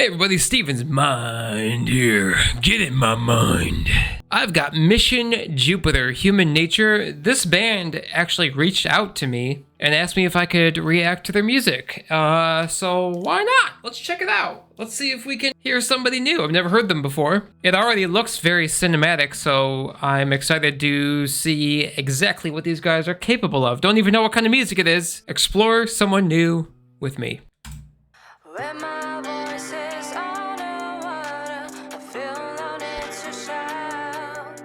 Hey everybody, Steven's Mind here. Get in my mind. I've got Mission Jupiter, Human Nature. This band actually reached out to me and asked me if I could react to their music. So why not? Let's check it out. Let's see if we can hear somebody new. I've never heard them before. It already looks very cinematic, so I'm excited to see exactly what these guys are capable of. Don't even know what kind of music it is. Explore someone new with me. When my voice is underwater, I feel no need to shout.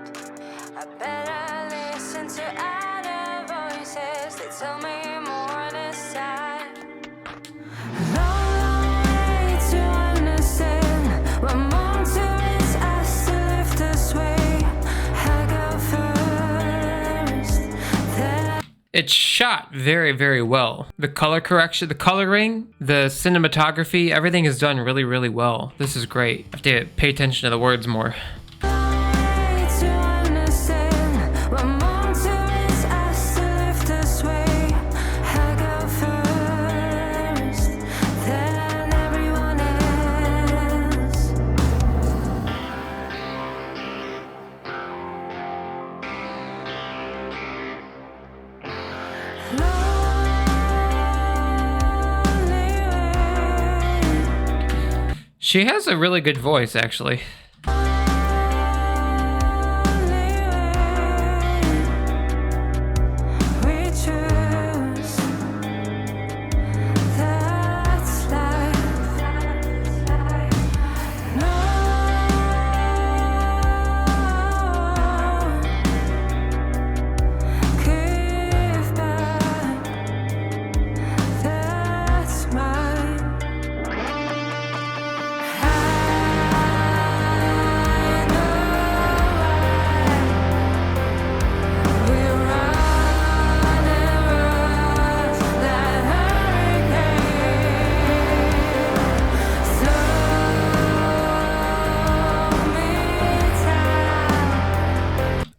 I better listen to other voices, they tell me more this time. Long way to understand what mountains us to lift us way. I go first. It's shot very, very well. The color correction, the coloring, the cinematography, everything is done really, really well. This is great. I have to pay attention to the words more. She has a really good voice, actually.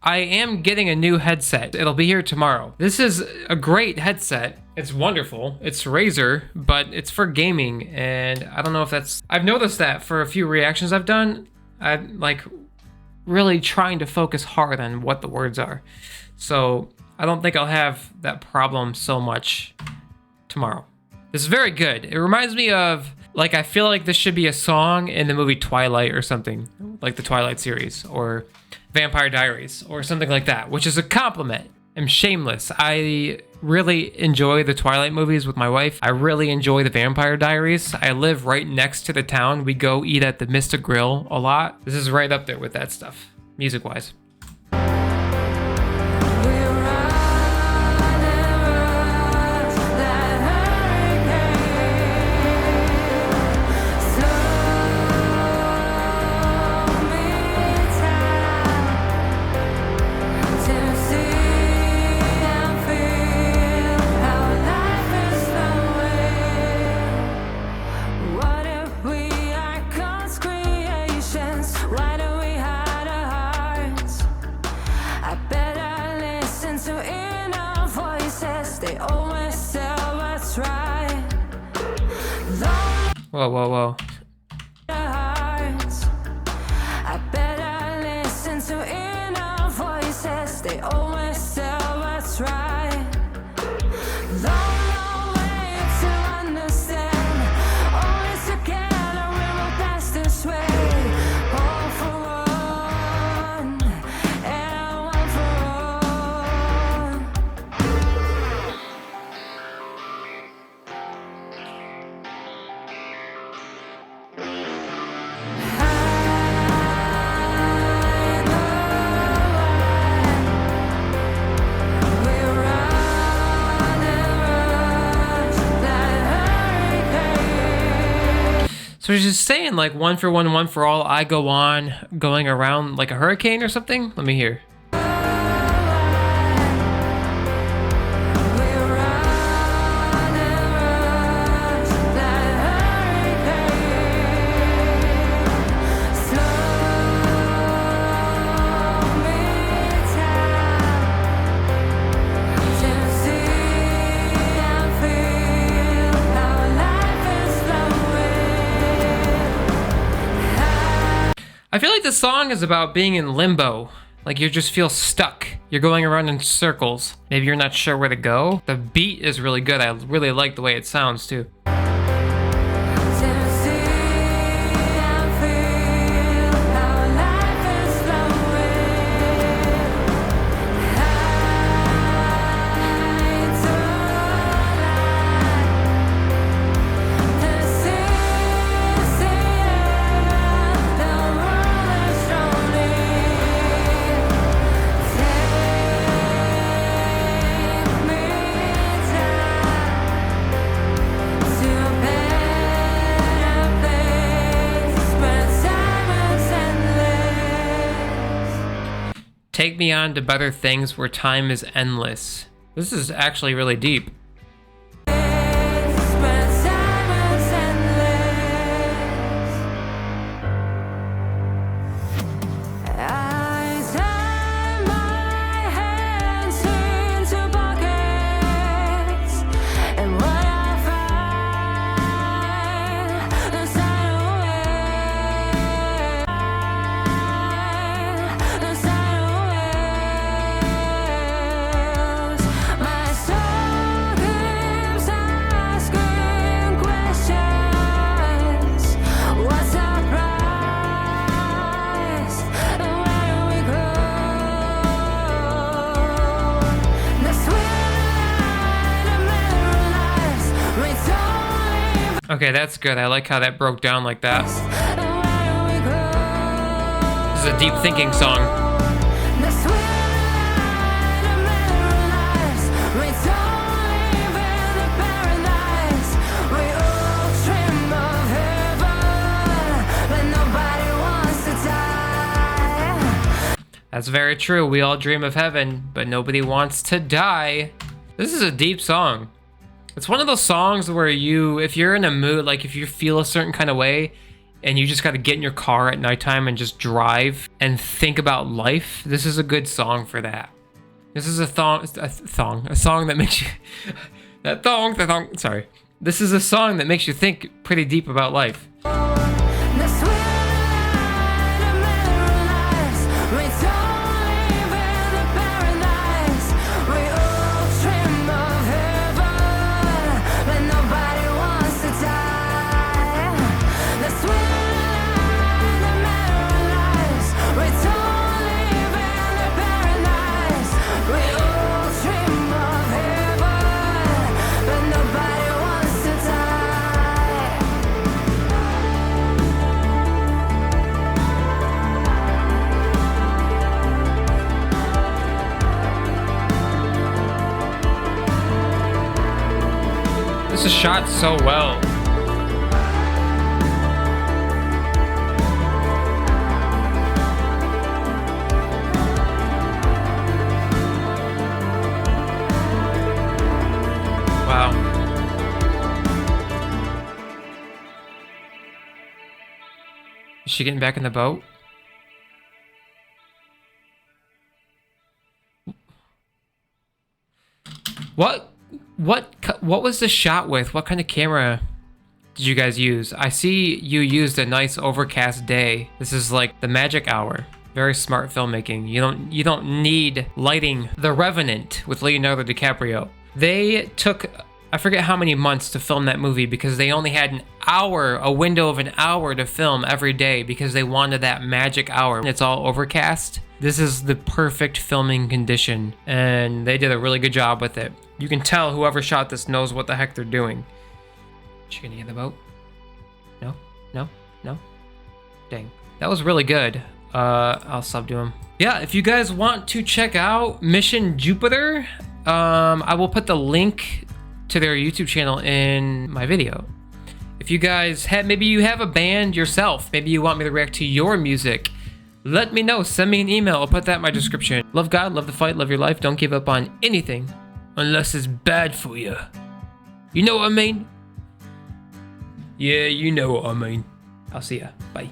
I am getting a new headset. It'll be here tomorrow. This is a great headset. It's wonderful. It's Razer, but it's for gaming, and I don't know if that's... I've noticed that for a few reactions I've done, I'm like really trying to focus hard on what the words are. So I don't think I'll have that problem so much tomorrow. This is very good. It reminds me of, like, I feel like this should be a song in the movie Twilight or something, like the Twilight series, or Vampire Diaries, or something like that, which is a compliment. I'm shameless. I really enjoy the Twilight movies with my wife. I really enjoy the Vampire Diaries. I live right next to the town. We go eat at the Mystic Grill a lot. This is right up there with that stuff, music-wise. Whoa, whoa, whoa. I better listen to inner voices, they always tell what's right. Long way to understand, always together we will pass this way. All for one, and one for So she's just saying, like, one for one, one for all, I go on, going around like a hurricane or something? Let me hear. I feel like the song is about being in limbo. Like you just feel stuck. You're going around in circles. Maybe you're not sure where to go. The beat is really good. I really like the way it sounds too. Take me on to better things where time is endless. This is actually really deep. Okay, that's good. I like how that broke down like that. This is a deep thinking song. That's very true. We all dream of heaven, but nobody wants to die. This is a deep song. It's one of those songs where if you're in a mood, like if you feel a certain kind of way and you just got to get in your car at nighttime and just drive and think about life, this is a good song for that. This is a song that makes you, sorry. This is a song that makes you think pretty deep about life. This is shot so well. Wow. Is she getting back in the boat? What was the shot with? What kind of camera did you guys use? I see you used a nice overcast day. This is like the magic hour. Very smart filmmaking. You don't need lighting. The Revenant with Leonardo DiCaprio. They took, I forget how many months to film that movie because they only had an hour, a window of an hour to film every day because they wanted that magic hour. It's all overcast. This is the perfect filming condition and they did a really good job with it. You can tell whoever shot this knows what the heck they're doing. Is she gonna get in the boat? No? No? No? Dang. That was really good. I'll sub to him. Yeah, if you guys want to check out Mission Jupiter, I will put the link to their YouTube channel in my video. If you guys maybe you have a band yourself, maybe you want me to react to your music, let me know. Send me an email. I'll put that in my description. Love God, love the fight, love your life. Don't give up on anything unless it's bad for you. You know what I mean? Yeah, you know what I mean. I'll see ya. Bye.